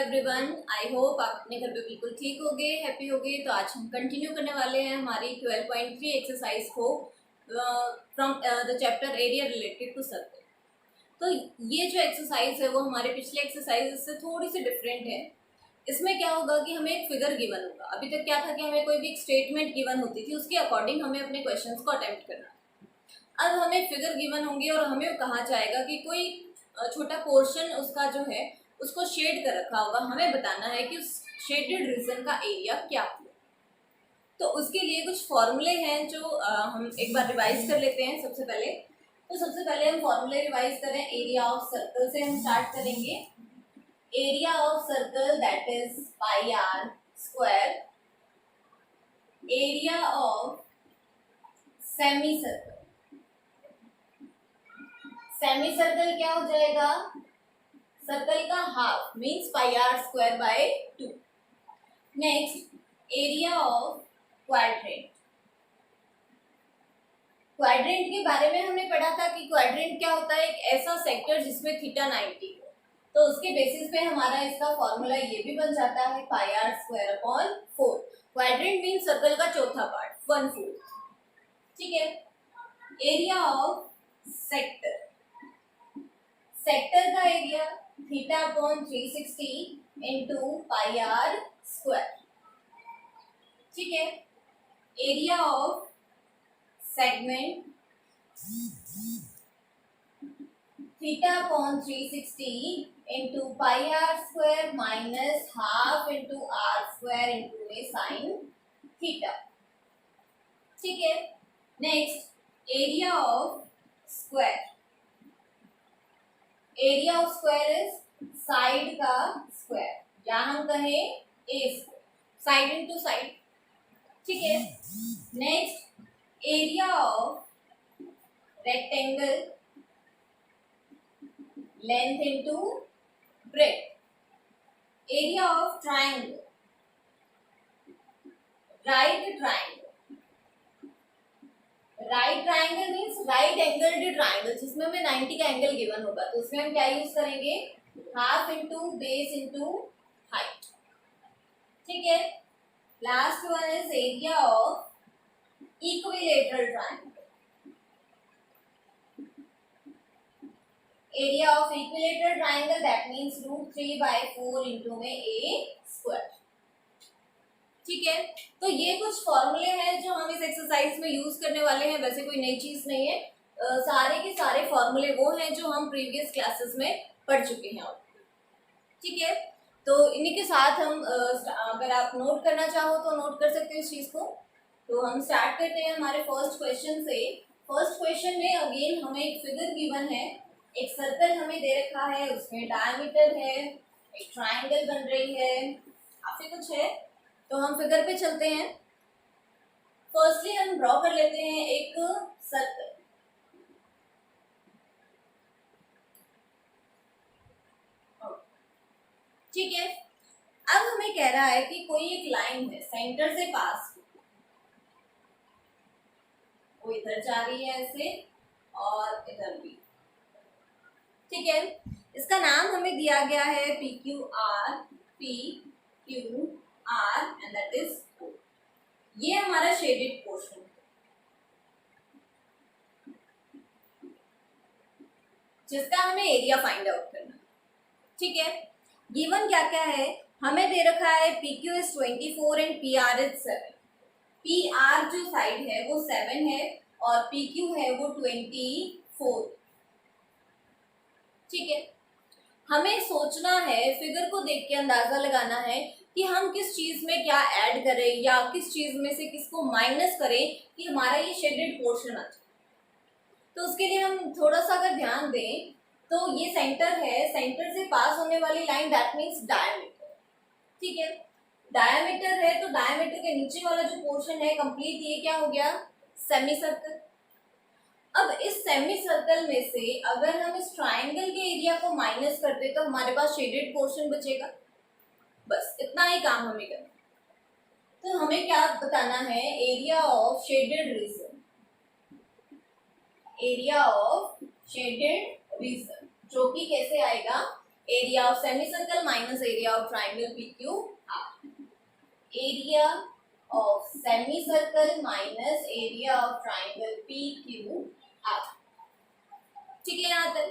Everyone, I hope आप अपने घर पे बिल्कुल ठीक हो गए, हैप्पी हो गए। तो आज हम कंटिन्यू करने वाले हैं हमारी 12.3 एक्सरसाइज को from the chapter area related to circle. तो ये जो एक्सरसाइज है वो हमारे पिछले एक्सरसाइज से थोड़ी सी डिफरेंट है। इसमें क्या होगा कि हमें एक फिगर गिवन होगा। अभी तक क्या था कि हमें कोई भी एक स्टेटमेंट गिवन होती थी, उसके अकॉर्डिंग हमें अपने क्वेश्चंस को अटेम्प्ट करना। अब हमें फिगर गिवन होंगी और हमें कहा जाएगा कि कोई छोटा पोर्शन उसका जो है उसको शेड कर रखा होगा। हमें बताना है कि उस शेडेड रीजन का एरिया क्या है। तो उसके लिए कुछ फॉर्मूले हैं जो हम एक बार रिवाइज कर लेते हैं। सबसे पहले हम फॉर्मूले रिवाइज करें। एरिया ऑफ सर्कल से हम स्टार्ट करेंगे। Area of circle that is pi r square. Area of semi circle, semi circle क्या हो जाएगा? सर्कल का half means pi r square by 2। Next, area of quadrant. Quadrant के बारे में हमने पढ़ा था कि क्वाड्रेंट क्या होता है, एक ऐसा सेक्टर जिसमें थीटा 90 हो। तो उसके बेसिस पे हमारा इसका फॉर्मूला ये भी बन जाता है pi r square upon 4। Quadrant means circle का चौथा पार्ट, 1/4। ठीक है। एरिया ऑफ सेक्टर, सेक्टर का area theta upon 360 into pi r square. ठीक है। Area of segment theta upon 360 into pi r square minus half into r square into a sine theta. ठीक है। Next, area of square. Area of square is side का square, या हम कहें a square, side into side. ठीक है। Next, area of rectangle length into breadth. Area of triangle, right triangle. Right triangle means right angled triangle जिसमें हमें 90 का angle given होगा। तो उसमें हम क्या यूज करेंगे? Half into base into height. ठीक है। Last one is area of equilateral triangle. Area of equilateral triangle that means √3/4 into में ए स्क्वायर। ठीक है। तो ये कुछ फॉर्मूले हैं जो हम इस एक्सरसाइज में यूज करने वाले हैं। वैसे कोई नई चीज नहीं है, सारे के सारे फॉर्मूले वो हैं जो हम प्रीवियस क्लासेस में पढ़ चुके हैं। ठीक है। तो इन्हीं के साथ हम अगर आप नोट करना चाहो तो नोट कर सकते हो इस चीज को। तो हम स्टार्ट करते हैं हमारे फर्स्ट क्वेश्चन से। फर्स्ट क्वेश्चन में अगेन हमें एक फिगर गिवन है। एक सर्कल हमें दे रखा है, उसमें डायमीटर है, एक ट्राइंगल बन रही है, काफी कुछ है। तो हम फिगर पे चलते हैं। फर्स्टली हम ड्रॉ कर लेते हैं एक सर्कल। ठीक है। अब हमें कह रहा है कि कोई एक लाइन है सेंटर से पास, वो इधर जा रही है ऐसे और इधर भी। ठीक है। इसका नाम हमें दिया गया है PQR, PQR and that is O। ये हमारा शेडेड पोर्शन है जिसका हमें एरिया फाइंड आउट करना है। ठीक है। गिवन क्या क्या है? हमें दे रखा है PQ is 24 and PR is 7। PR जो साइड है वो 7 है और PQ है वो 24। ठीक है। हमें सोचना है, फिगर को देख के अंदाजा लगाना है कि हम किस चीज में क्या ऐड करें या किस चीज में से किसको माइनस करें कि हमारा ये शेडेड पोर्शन आ जाए। तो उसके लिए हम थोड़ा सा अगर ध्यान दें तो ये सेंटर है, सेंटर से पास होने वाली लाइन दैट मीन्स डायमीटर। ठीक है। डायमीटर है तो डायमीटर के नीचे वाला जो पोर्शन है कंप्लीट, ये क्या हो गया? Semi circle. अब इस सेमी सर्कल में से अगर हम इस ट्राइंगल के एरिया को माइनस करते तो हमारे पास शेडेड पोर्शन बचेगा। बस इतना ही काम हमें करना। तो हमें क्या बताना है? Area of shaded reason. Area of shaded reason जो कि कैसे आएगा? Area of semi circle minus area of triangle P Q are, area of semi circle minus area of triangle P Q are. ठीक है, यहाँ तक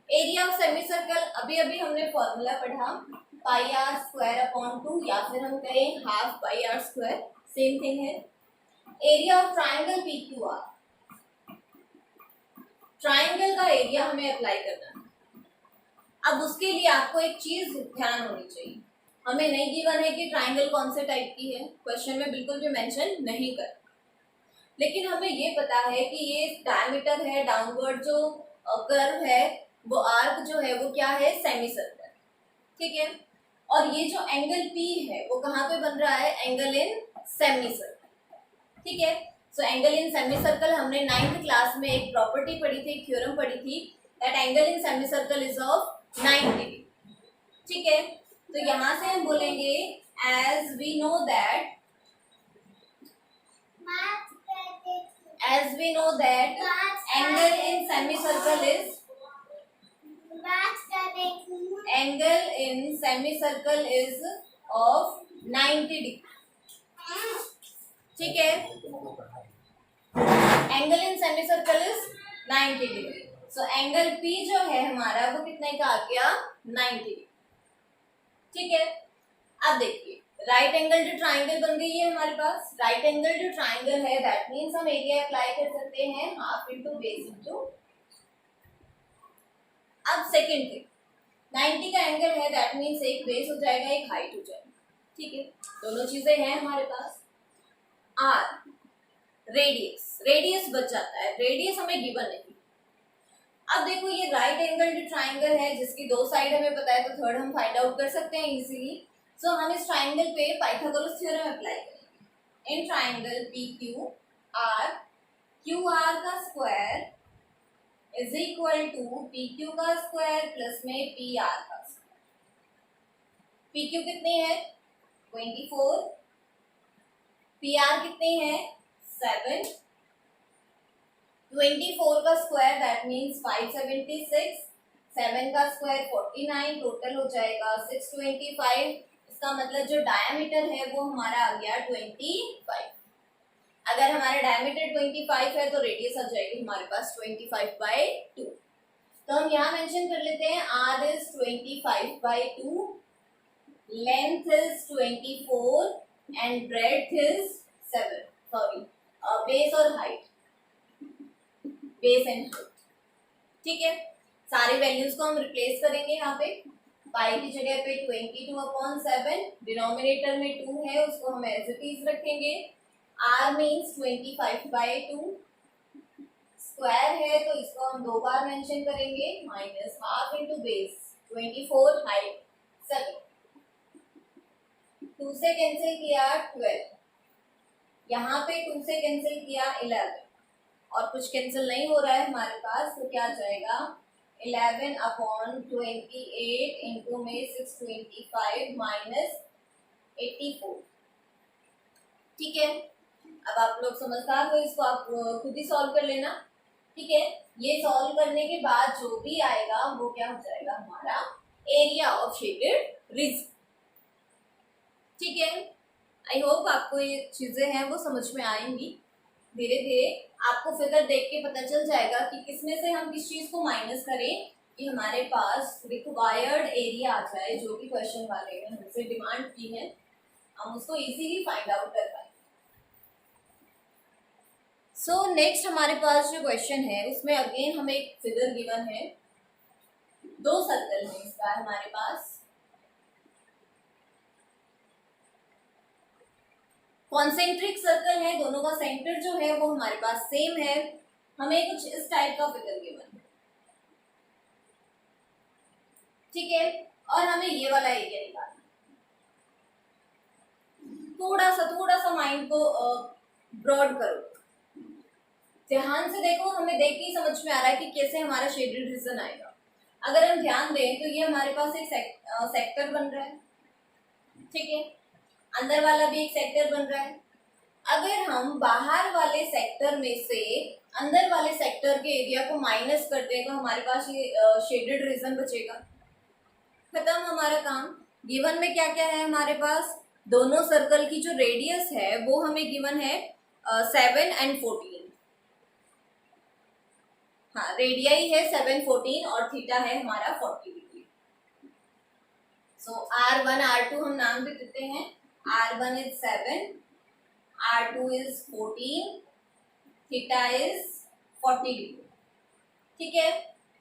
एरिया ऑफ सेमी सर्कल अभी अभी हमने फॉर्मूला पढ़ा पाई आर स्क्वायर अपॉन 2, या फिर हम कहें half pi r square, same thing है। Area of triangle P Q R, triangle का एरिया हमें अप्लाई करना है। अब उसके लिए आपको एक चीज ध्यान होनी चाहिए, हमें नहीं गिवन है कि ट्राइंगल कौन से टाइप की है, क्वेश्चन में बिल्कुल भी मेंशन नहीं कर, लेकिन हमें ये पता है कि ये डायमीटर है, डाउनवर्ड जो कर्व है वो आर्क जो है वो क्या है, सेमी सर्कल। ठीक है, और ये जो एंगल P है वो कहाँ पे बन रहा है, एंगल इन सेमी सर्कल। ठीक है, so angle in semi circle हमने 9th क्लास में एक प्रॉपर्टी पढ़ी थी, थ्योरम पढ़ी थी, that angle in semi circle is of 90 degree. ठीक है, तो यहाँ से हम बोलेंगे as we know that angle in semi circle is angle in semi circle is of 90 degree. ठीक है, angle in semi circle is 90 degree. So angle P जो है हमारा वो कितने का आ गया, 90 डिग्री। ठीक है, अब देखिए राइट एंगल ट्राइंगल बन गई है हमारे पास। राइट एंगल ट्राइंगल है, दैट मीन्स हम एरिया अप्लाई कर सकते हैं हाफ इंटू बेस इंटू। अब सेकेंड थिंग, 90 का एंगल है, दैट मीन्स एक बेस हो जाएगा, एक हाइट हो जाएगा। ठीक है, दोनों चीजें हैं हमारे पास। आर रेडियस बच जाता है, रेडियस हमें गिवन नहीं। अब देखो ये राइट एंगल ट्राइंगल है जिसकी दो साइड हमें पता है, तो थर्ड हम फाइंड आउट कर सकते हैं इजीली। सो हम इस ट्राइंगल पे पाइथागोरस थ्योरम अप्लाई करेंगे। In triangle P Q R का square is equal to P Q का स्क्वायर प्लस में पी आर का स्क्वायर। पी क्यू कितनी है, 24, पी आर कितनी है, 7। 24 का स्क्वायर दैट मीन्स 576, 7 का स्क्वायर 49, टोटल हो जाएगा 625। इसका मतलब जो डायमीटर है वो हमारा आ गया 25। अगर हमारा डायमीटर 25 है तो रेडियस आ जाएगी हमारे पास 25/2। तो हम यहाँ मेंशन कर लेते हैं r is 25/2, length is 24 and breadth is 7। Sorry, base और हाइट, बेस एंड हाइट। ठीक है, सारी वैल्यूज को हम रिप्लेस करेंगे यहाँ पे। पाई की जगह पे 22/7, डिनोमिनेटर में 2 है उसको हम एज इट इज रखेंगे। r मीन्स 25/2, स्क्वायर है तो इसको हम 2 बार मेंशन करेंगे, minus half into base 24, height 7। 2 से कैंसिल किया 12, यहाँ पे 2 से कैंसिल किया 11, और कुछ कैंसिल नहीं हो रहा है हमारे पास, तो क्या जाएगा 11/28 इंटू में 625 माइनस 84। ठीक है, अब आप लोग समझदार हो, इसको आप खुद ही सॉल्व कर लेना। ठीक है, ये सॉल्व करने के बाद जो भी आएगा वो क्या हो जाएगा, हमारा एरिया ऑफ शेडेड रीजन। ठीक है, आई होप आपको ये चीजें हैं वो समझ में आएंगी। धीरे धीरे आपको फिगर देख के पता चल जाएगा कि किसमें से हम किस चीज को माइनस करें कि हमारे पास रिक्वायर्ड एरिया आ जाए, जो कि क्वेश्चन वाले ने हमसे डिमांड की है, हम उसको इजीली फाइंड आउट कर पाए। सो नेक्स्ट हमारे पास जो क्वेश्चन है उसमें अगेन हमें एक फिगर गिवन है, 2 सर्कल है इसका हमारे पास, कॉन्सेंट्रिक सर्कल है, दोनों का सेंटर जो है वो हमारे पास सेम है। हमें कुछ इस टाइप का फिगर गिवन है। ठीक है, और हमें ये वाला एरिया निकालना। थोड़ा सा माइंड को ब्रॉड करो, ध्यान से देखो, हमें देख के ही समझ में आ रहा है कि कैसे हमारा शेडेड रीजन आएगा। अगर हम ध्यान दें तो ये हमारे पास एक सेक्टर बन रहा है। ठीक है, अंदर वाला भी एक सेक्टर बन रहा है। अगर हम बाहर वाले सेक्टर में से अंदर वाले सेक्टर के एरिया को माइनस कर दें तो हमारे पास ये शेडेड रीजन बचेगा। खत्म हमारा काम। गिवन में क्या क्या है हमारे पास, दोनों सर्कल की जो रेडियस है वो हमें गिवन है 7 and 14। हाँ, रेडियाई है 7, 14 और थीटा है हमारा 40 डिग्री। सो R1 R2 हम नाम दे देते हैं। R1 is 7, R2 is 14, theta is 40 degree. ठीक है।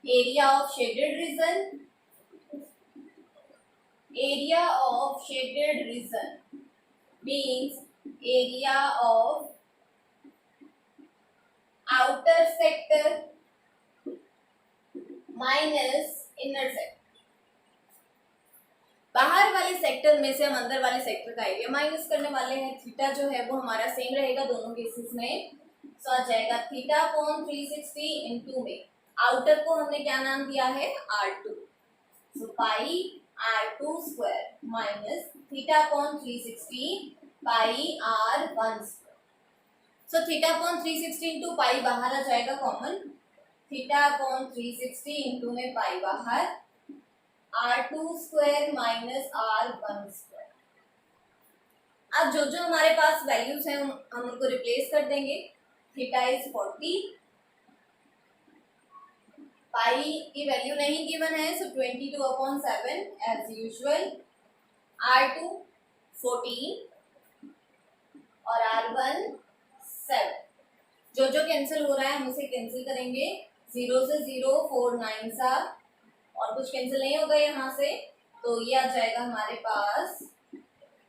Area of shaded reason, area of shaded region means area of outer sector minus inner sector। बाहर वाले सेक्टर में से हम अंदर वाले सेक्टर का एरिया माइनस करने वाले हैं। थीटा जो है वो हमारा सेम रहेगा दोनों केसेस में। सो आ जाएगा थीटा अपॉन 360 इनटू में आउटर को हमने क्या नाम दिया है, R2। सो पाई R2 square minus theta upon 360 पाई R1 square. So theta upon 360 into पाई बाहर आ जाएगा कॉमन, थीटा अपॉन 360 इंटू में पाई बाहर, R2 square minus R1 square. अब जो जो हमारे पास वैल्यूज हैं हम उनको रिप्लेस कर देंगे। थीटा इज 40, पाई की वैल्यू नहीं गिवन है सो 22 अपॉन 7 एज यूजुअल, R2 14 और R1 7। जो जो कैंसिल हो रहा है हम उसे कैंसिल करेंगे। 0 से 0, 4 9 सा और कुछ कैंसिल नहीं होगा यहाँ से, तो ये आ जाएगा हमारे पास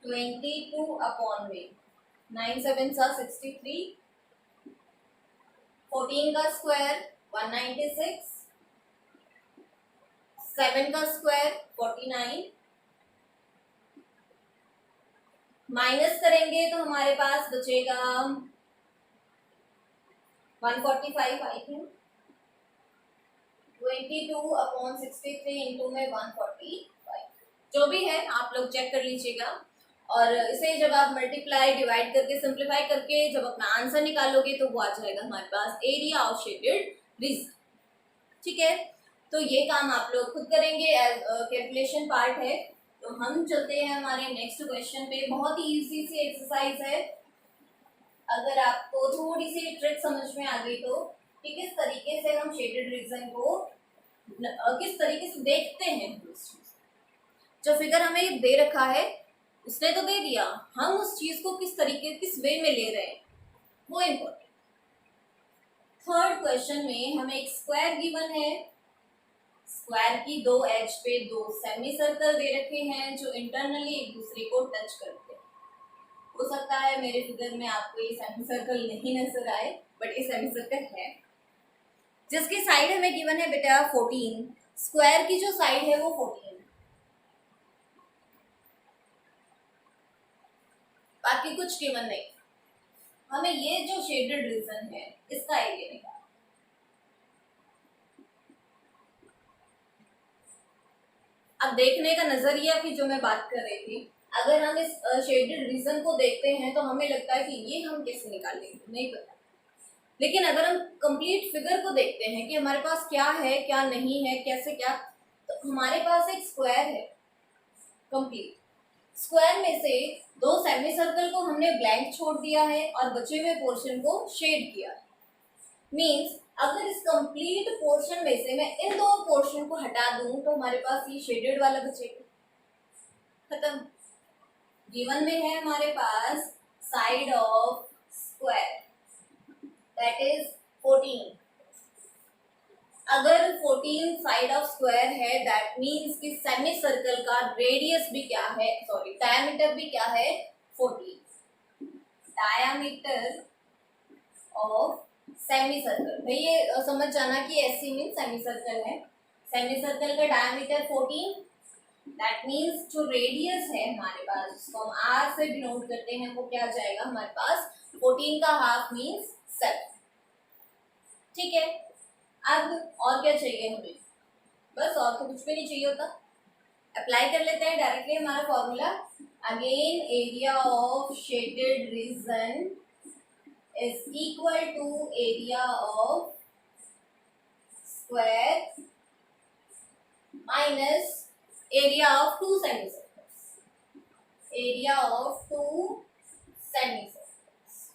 22 अपॉन में 9 7 सा 63, 14 का स्क्वायर 196, 7 का स्क्वायर 49, माइनस करेंगे तो हमारे पास बचेगा 145 आई थिंक। 22 अपॉन 63 इंटू में 145, जो भी है आप लोग चेक कर लीजिएगा। और इसे जब आप मल्टीप्लाई डिवाइड करके सिंप्लीफाई करके जब अपना आंसर निकालोगे तो वो आ जाएगा हमारे पास एरिया ऑफ शेडेड रीजन। ठीक है, तो ये काम आप लोग खुद करेंगे, कैलकुलेशन पार्ट है। तो हम चलते हैं हमारे नेक्स्ट क्वेश्चन पे। बहुत ही इजी सी एक्सरसाइज है, अगर आपको थोड़ी सी ट्रिक समझ में आ गई तो कि किस तरीके से हम शेडेड रीजन को किस तरीके से देखते हैं। जो फिगर हमें दे रखा है उसने तो दे दिया, हम उस चीज को किस तरीके किस वे में ले रहे हैं वो इम्पोर्टेंट। थर्ड क्वेश्चन में हमें एक स्क्वायर गिवन है, स्क्वायर की दो एज पे दो सेमी सर्कल दे रखे हैं जो इंटरनली एक दूसरे को टच करते हैं। हो सकता है मेरे फिगर में आपको ये सेमी सर्कल नहीं नजर आए, बट ये सेमी सर्कल है जिसकी साइड हमें गिवन है बेटा 14। स्क्वायर की जो साइड है वो 14, बाकी कुछ गिवन नहीं। हमें ये जो शेडेड रीजन है इसका एरिया निकालना। अब देखने का नजरिया की जो मैं बात कर रही थी, अगर हम इस शेडेड रीजन को देखते हैं तो हमें लगता है कि ये हम कैसे निकालेंगे, नहीं पता। लेकिन अगर हम कंप्लीट फिगर को देखते हैं कि हमारे पास क्या है क्या नहीं है कैसे क्या, तो हमारे पास एक स्क्वायर है कंप्लीट। स्क्वायर में से दो सेमी सर्कल को हमने ब्लैंक छोड़ दिया है और बचे हुए पोर्शन को शेड किया है। मीन्स अगर इस कंप्लीट पोर्शन में से मैं इन दो पोर्शन को हटा दूं तो हमारे पास ये शेडेड वाला बचेगा। खत्म। गिवन में है हमारे पास side of square that is 14। अगर 14 साइड ऑफ स्क्वायर है दैट मीन्स कि सेमी सर्कल का रेडियस भी क्या है, सॉरी डायमीटर भी क्या है, 14। डायमीटर ऑफ सेमी सर्कल, भाई ये समझ जाना कि एससी मीन सेमी सर्कल है। सेमी सर्कल का डायमीटर 14, दैट मीन्स जो रेडियस है हमारे पास जिसको हम आर से डिनोट करते हैं वो क्या जाएगा हमारे पास 14 का हाफ मीन्स 7। ठीक है, अब और क्या चाहिए हमें, बस और तो कुछ भी नहीं चाहिए होता। अप्लाई कर लेते हैं डायरेक्टली हमारा formula. Again area of shaded region is equal to area of square minus area of two semi circles, area of two semi circles.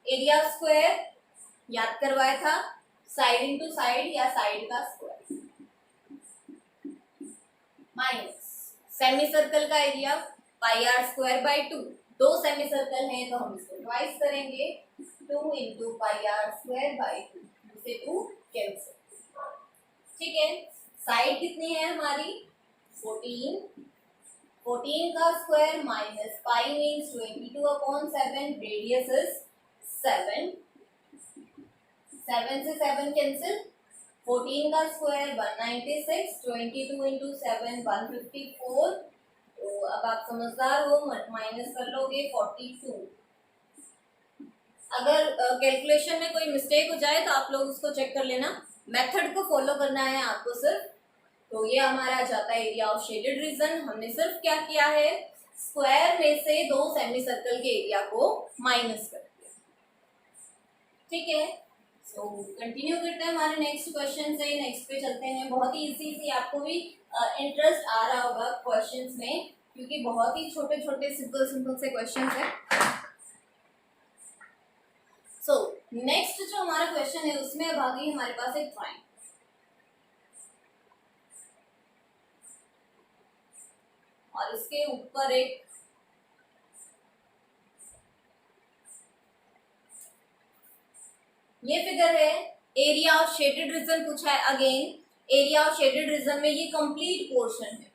Area of square याद करवाया था, साइड इंटू साइड या side का square, minus semi circle का area pi r square by 2। दो semi circle हैं तो हम इसको ट्वाइस करेंगे, 2 into pi r square by 2, 2 से 2 कैंसिल। ठीक है, साइड कितनी है हमारी 14, 14 का square minus pi means 22/7, radius is 7, 7 से 7 कैंसिल, 14 का स्क्वायर 196, 22 इंटू 7 154। तो अब आप समझदार हो, माइनस कर लोगे 42। अगर कैलकुलेशन में कोई मिस्टेक हो जाए तो आप लोग उसको चेक कर लेना, मेथड को फॉलो करना है आपको सिर्फ। तो ये हमारा जाता है एरिया ऑफ शेडेड रीजन। हमने सिर्फ क्या किया है, स्क्वायर में से दो सेमी सर्कल के एरिया को माइनस कर दिया। ठीक है, सो कंटिन्यू करते हैं हमारे नेक्स्ट क्वेश्चन से। नेक्स्ट पे चलते हैं। बहुत ही इजी आपको भी इंटरेस्ट आ रहा होगा क्वेश्चंस में, क्योंकि बहुत ही छोटे छोटे सिंपल सिंपल से क्वेश्चंस हैं। सो नेक्स्ट जो हमारा क्वेश्चन है उसमें अब आ गई हमारे पास एक ट्रायंगल, और इसके ऊपर एक ये फिगर है। एरिया ऑफ शेडेड रीजन पूछा है। Again area of shaded reason में ये कंप्लीट पोर्शन है।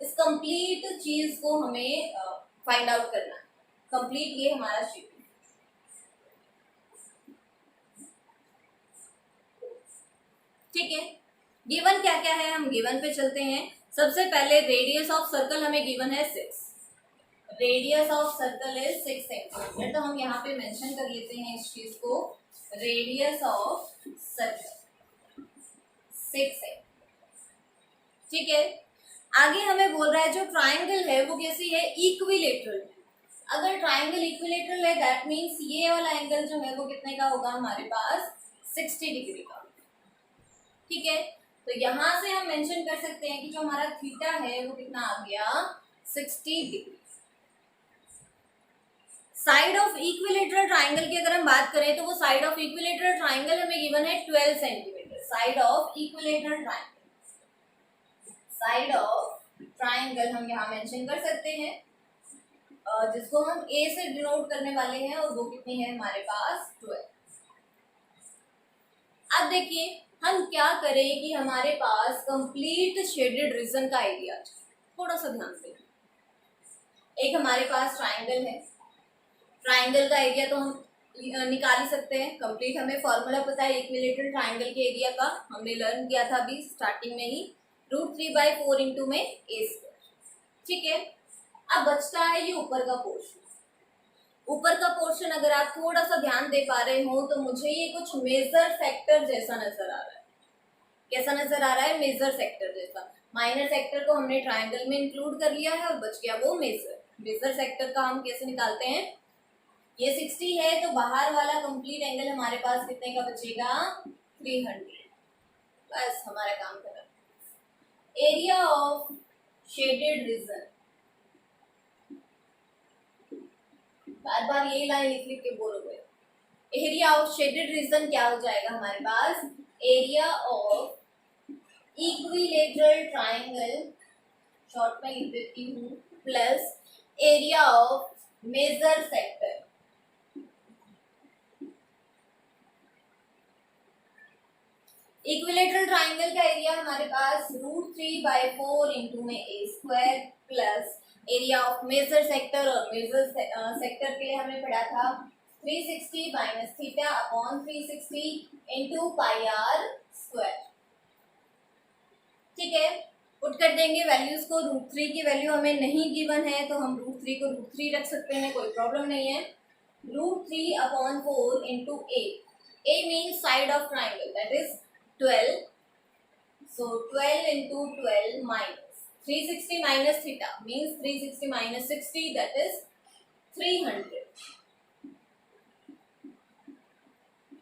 इस कंप्लीट चीज को हमें फाइंड आउट करना है। कंप्लीट ये हमारा शेड, ठीक है। गिवन क्या क्या है, हम गिवन पे चलते हैं। सबसे पहले रेडियस ऑफ सर्कल हमें गिवन है 6, radius of circle is 6 centimetre. तो हम यहाँ पे मेंशन कर लेते हैं इस चीज को, रेडियस ऑफ सर्कल 6 है। ठीक है, आगे हमें बोल रहा है जो ट्राइंगल है वो कैसी है, इक्विलेटरल है। अगर ट्राइंगल इक्विलेटरल है दैट मीन्स ये वाला एंगल जो है वो कितने का होगा हमारे पास, 60 डिग्री का। ठीक है, तो यहां से हम मेंशन कर सकते हैं कि जो हमारा थीटा है वो कितना आ गया, 60 degree. Side of equilateral triangle की अगर हम बात करें तो वो साइड ऑफ इक्विलेटरल ट्राइंगल हमें गिवन है 12 centimetre. Side of equilateral triangle, side of triangle हम यहाँ मेंशन कर सकते हैं, जिसको हम ए से डिनोट करने वाले हैं, और वो कितनी है हमारे पास 12। अब देखिए हम क्या करें कि हमारे पास कंप्लीट शेडेड रीजन का एरिया, थोड़ा सा ध्यान दें। एक हमारे पास ट्राइंगल है, ट्राइंगल का एरिया तो हम निकाल ही सकते हैं। कंप्लीट हमें फॉर्मूला पता है इक्विलेटरल ट्राइंगल के एरिया का, हमने लर्न किया था अभी स्टार्टिंग में ही, √3/4 इंटू में ए स्क्वायर। ठीक है, अब बचता है ये ऊपर का पोर्शन। ऊपर का पोर्शन अगर आप थोड़ा सा ध्यान दे पा रहे हो तो मुझे ये कुछ मेजर सेक्टर जैसा नजर आ रहा है। कैसा नजर आ रहा है, मेजर सेक्टर जैसा। माइनर सेक्टर को हमने ट्राइंगल में इंक्लूड कर लिया है और बच गया वो मेजर। मेजर सेक्टर का हम कैसे निकालते हैं, ये 60 है तो बाहर वाला कंप्लीट एंगल हमारे पास कितने का बचेगा, 300। बस हमारा काम खत्म। एरिया ऑफ शेडेड रीजन, बार बार यही लाइन लिख लिख के बोर हो गए। एरिया ऑफ शेडेड रीजन क्या हो जाएगा हमारे पास, area of equilateral triangle, short में लिख देती हूँ, plus area of major sector. Equilateral triangle का एरिया हमारे पास √3/4 इंटू में a square, plus area of major sector, और मेजर सेक्टर के लिए हमने पढ़ा था 360 minus theta upon 360 into pi r square. ठीक है, पुट कर देंगे वैल्यूज को। √3 की वैल्यू हमें नहीं गिवन है तो हम √3 को √3 रख सकते हैं, कोई प्रॉब्लम नहीं है। √3/4 into A, A means side of triangle that is 12, so 12 into 12 minus 360 minus theta means 360 minus 60 that is 300।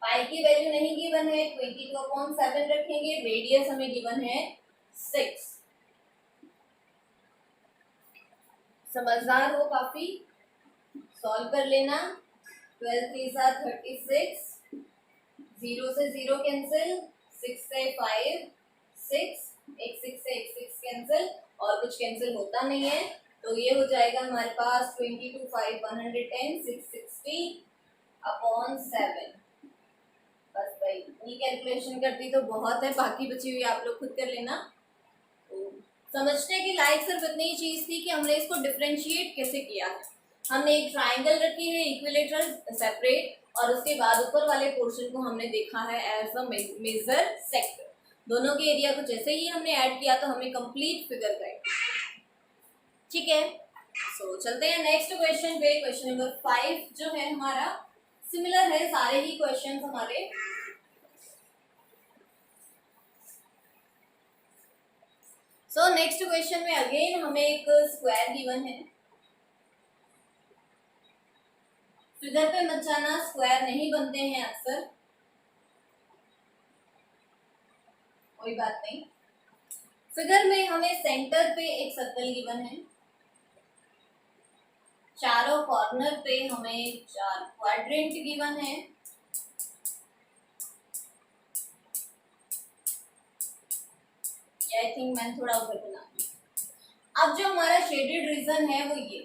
पाई की वैल्यू नहीं गिवन है, 22/7 रखेंगे। रेडियस हमें गिवन है 6। समझदार हो काफी, सॉल्व कर लेना। 12 3 36, 0 से 0 कैंसिल, 6 से 5 6, एक 6 से एक 6 कैंसिल, और कुछ कैंसिल होता नहीं है, तो ये हो जाएगा हमारे पास 22 5 110 660 अपॉन 7। बस भाई ये कैलकुलेशन करती तो बहुत है, बाकी बची हुई आप लोग खुद कर लेना। तो समझने की लायक सिर्फ इतनी ही चीज थी कि हमने इसको डिफरेंशिएट कैसे किया है। हमने एक ट्राइंगल रखी है इक्विलेटरल सेपरेट, और उसके बाद ऊपर वाले पोर्शन को हमने देखा है एज अ मेजर सेक्टर। दोनों के एरिया को जैसे ही हमने ऐड किया तो हमें कंप्लीट फिगर गए। ठीक है, सो चलते हैं नेक्स्ट क्वेश्चन पे। क्वेश्चन नंबर 5 जो है हमारा सिमिलर है, सारे ही क्वेश्चंस हमारे। सो नेक्स्ट क्वेश्चन में अगेन हमें एक स्क्वायर गिवन है। फिगर पे मत जाना, स्क्वायर नहीं बनते हैं अक्सर, कोई बात नहीं। फिगर में हमें सेंटर पे एक सर्कल गिवन है, चारों कॉर्नर पे हमें 4 क्वाड्रेंट गिवन है। आई थिंक मैंने थोड़ा उधर बना दिया। अब जो हमारा शेडेड रीजन है वो ये।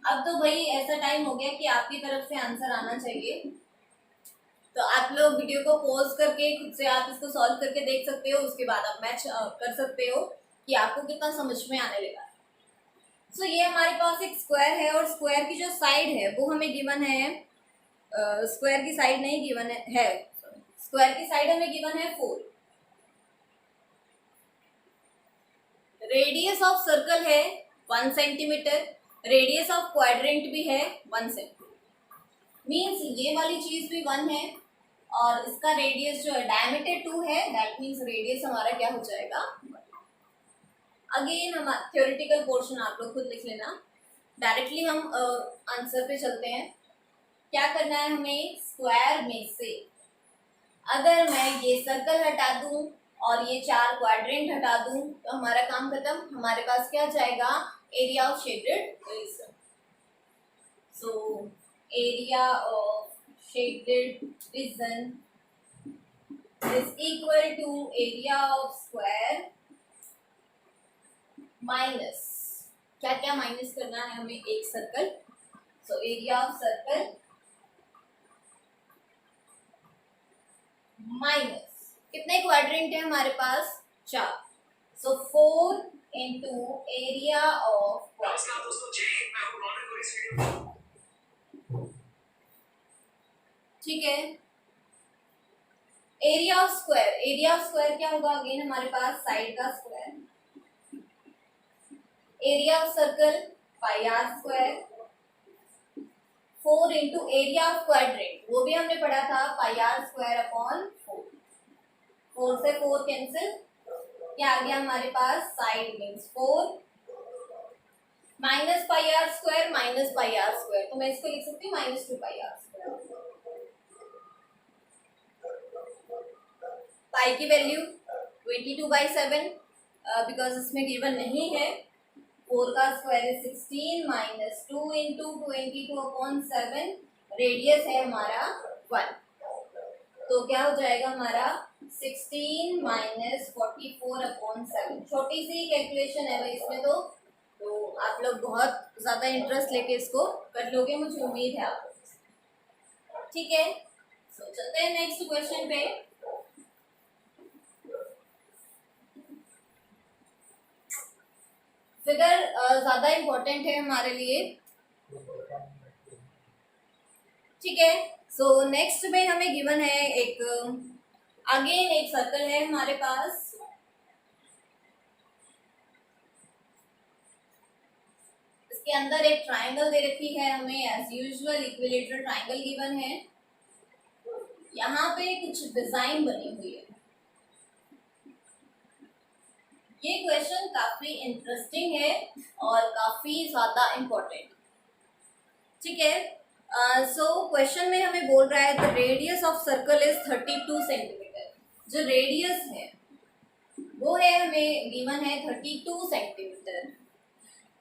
अब तो भाई ऐसा टाइम हो गया कि आपकी तरफ से आंसर आना चाहिए, तो आप लोग वीडियो को पॉज करके खुद से आप इसको सॉल्व करके देख सकते हो, उसके बाद आप मैच कर सकते हो कि आपको कितना समझ में आने लगा। सो ये हमारे पास एक स्क्वायर है, और स्क्वायर की जो साइड है वो हमें गिवन है, स्क्वायर की साइड नहीं गिवन है स्क्वायर की साइड हमें गिवन है 4। रेडियस ऑफ सर्कल है 1 सेंटीमीटर, रेडियस ऑफ क्वाड्रेंट भी है 1 सेंटीमीटर, मीन्स ये वाली चीज भी 1 है, और इसका रेडियस जो है डायमीटर 2 है, दैट मीन्स रेडियस हमारा क्या हो जाएगा। अगेन हम थ्योरेटिकल पोर्शन आप लोग खुद लिख लेना। डायरेक्टली हम आंसर पे चलते हैं। क्या करना है हमें, स्क्वायर में से अगर मैं ये सर्कल हटा दूं और ये 4 क्वाड्रेंट हटा दूं तो हमारा काम खत्म। हमारे पास क्या जाएगा, area of shaded reason. So area of shaded region is equal to area of square minus, क्या क्या माइनस करना है हमें, एक circle. So area of circle minus कितने क्वाड्रेंट है हमारे पास, 4। So 4 into area of quadrant. ठीक है, area of square, area of square क्या होगा, अगेन हमारे पास साइड का square, area of circle pi r square, 4 into area of quadrant, वो भी हमने पढ़ा था पाई आर स्क्वायर अपॉन 4। 4 से 4 कैंसिल, क्या आ गया हमारे पास, side means 4 minus pi r square minus pi r square, तो मैं इसको लिख सकती हूँ -2 पाई आर स्क्वायर। पाई की वैल्यू 22/7 बिकॉज इसमें गिवन नहीं है। 4 का स्क्वायर है 16 माइनस 2 इंटू 22/7, रेडियस है हमारा 1, तो क्या हो जाएगा हमारा 16 माइनस 44/7। छोटी सी कैलकुलेशन है भाई इसमें, तो आप लोग बहुत ज़्यादा इंटरेस्ट लेके इसको कर लोगे, मुझे उम्मीद है आप लोग। ठीक है, सो चलते हैं नेक्स्ट क्वेश्चन पे। फिगर ज़्यादा इम्पोर्टेंट है हमारे लिए। ठीक है, सो नेक्स्ट में हमें गिवन है एक, अगेन एक सर्कल है हमारे पास, इसके अंदर एक ट्राइंगल दे रखी है हमें, as usual equilateral triangle given है। यहाँ पे कुछ डिजाइन बनी हुई है। ये क्वेश्चन काफी इंटरेस्टिंग है और काफी ज्यादा इम्पोर्टेंट। ठीक है, सो क्वेश्चन में हमें बोल रहा है the radius of circle is 32 centimetre. जो रेडियस है वो है हमें गिवन है 32 centimetre.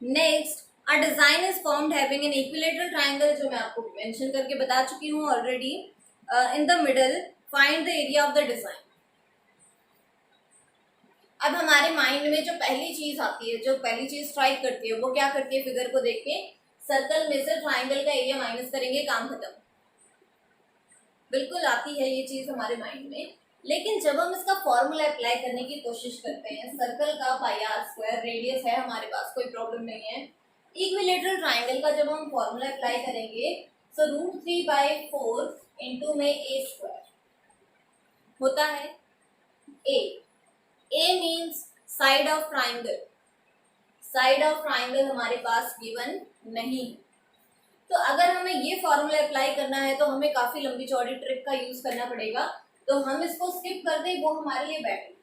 Next, a design is formed having an equilateral triangle, जो मैं आपको मेंशन करके बता चुकी हूँ already, in the middle, find the area of the design. अब हमारे माइंड में जो पहली चीज आती है, जो पहली चीज स्ट्राइक करती है, वो क्या करती है? फिगर को देख के सर्कल में से ट्राइंगल का एरिया माइनस करेंगे, काम खत्म। बिल्कुल आती है ये चीज हमारे माइंड में, लेकिन जब हम इसका फॉर्मूला अप्लाई करने की कोशिश करते हैं, सर्कल का पाई आर स्क्वायर रेडियस है हमारे पास, कोई प्रॉब्लम नहीं है। इक्विलेटरल ट्राइंगल का जब हम फॉर्मूला अप्लाई करेंगे, सो √3/4 इंटू में ए स्क्वायर होता है। A means side of triangle, side of triangle हमारे पास गिवन नहीं। तो अगर हमें ये फॉर्मूला अप्लाई करना है तो हमें काफी लंबी चौड़ी ट्रिक का यूज करना पड़ेगा, तो हम इसको स्किप कर दें, वो हमारे लिए बेटर।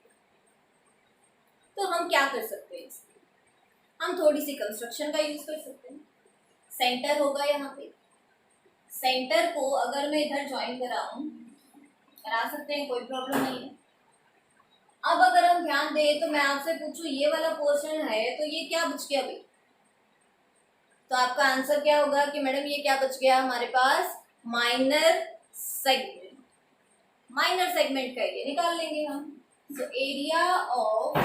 तो हम क्या कर सकते हैं? हम थोड़ी सी कंस्ट्रक्शन का यूज कर सकते हैं। सेंटर होगा यहाँ पे, सेंटर को अगर मैं इधर ज्वाइन कराऊं, करा सकते हैं, कोई प्रॉब्लम नहीं है। अब अगर हम ध्यान दें तो मैं आपसे पूछूं, ये वाला पोर्शन है तो ये क्या बच गया भाई? तो आपका आंसर क्या होगा कि मैडम ये क्या बच गया हमारे पास? Minor segment. माइनर सेगमेंट का एरिया निकाल लेंगे हम। So area of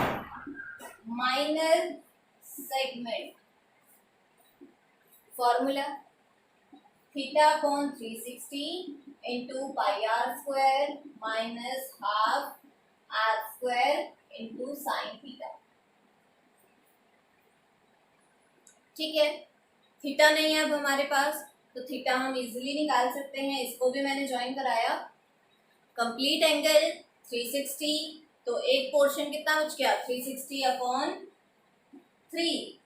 minor segment, formula θ/360 into pi r square minus half r square into sine theta. ठीक है, थीटा नहीं है अब हमारे पास, तो थीटा हम इजीली निकाल सकते हैं। इसको भी मैंने ज्वाइन कराया। कंप्लीट एंगल 360, तो एक पोर्शन कितना बच गया? 360/3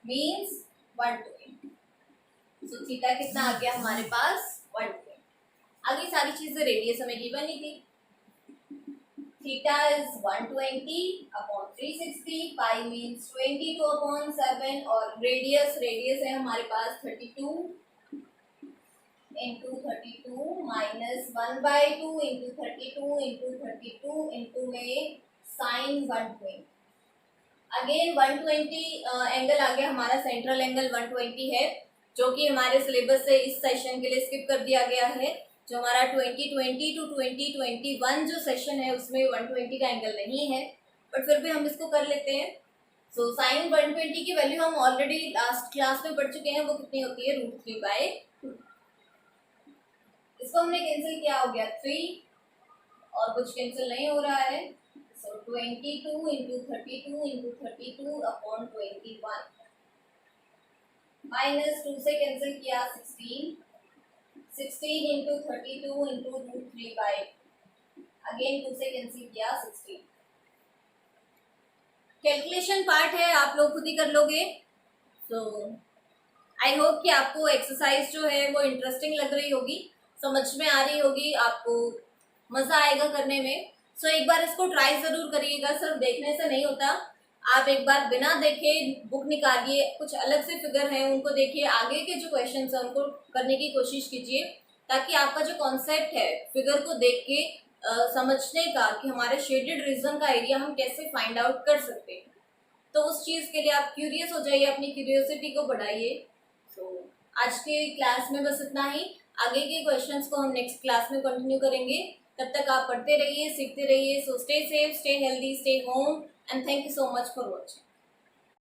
मीन्स 120। सो थीटा कितना आ गया हमारे पास? 120। आगे सारी चीजें रेडियस हमें गिवन ही थी। थीटा इज 120/360, पाई मीन्स 22/7, और रेडियस है हमारे पास 32 into 32 minus 1/2 into 32 into 32 into में साइन 120। अगेन 120 एंगल आ गया हमारा, सेंट्रल एंगल 120 है, जो कि हमारे सिलेबस से इस सेशन के लिए स्किप कर दिया गया है। जो हमारा 2020 टू 2021 जो सेशन है उसमें 120 का एंगल नहीं है, बट फिर भी हम इसको कर लेते हैं। सो साइन 120 की वैल्यू हम ऑलरेडी लास्ट क्लास में पढ़ चुके हैं, वो कितनी होती है? √3/2। इसको हमने कैंसिल किया, हो गया 3, और कुछ कैंसिल नहीं हो रहा है। सो 22 इंटू 32 इंटू 32/21 माइनस 2 से कैंसिल किया 16 इंटू 32 इंटू √3/2, अगेन 2 से कैंसिल किया 16। कैलकुलेशन पार्ट है, आप लोग खुद ही कर लोगे। सो आई होप कि आपको एक्सरसाइज जो है वो इंटरेस्टिंग लग रही होगी, समझ में आ रही होगी, आपको मज़ा आएगा करने में। सो एक बार इसको ट्राई ज़रूर करिएगा, सिर्फ देखने से नहीं होता। आप एक बार बिना देखे बुक निकालिए, कुछ अलग से फिगर हैं उनको देखिए, आगे के जो क्वेश्चंस हैं उनको करने की कोशिश कीजिए, ताकि आपका जो कॉन्सेप्ट है फिगर को देख के समझने का कि हमारे शेडेड रीजन का एरिया हम कैसे फाइंड आउट कर सकते हैं, तो उस चीज़ के लिए आप क्यूरियस हो जाइए, अपनी क्यूरियोसिटी को बढ़ाइए। तो आज के क्लास में बस इतना ही। आगे के क्वेश्चंस को हम नेक्स्ट क्लास में कंटिन्यू करेंगे। तब तक आप पढ़ते रहिए, सीखते रहिए। So stay safe, stay healthy, stay home, and thank you so much for watching.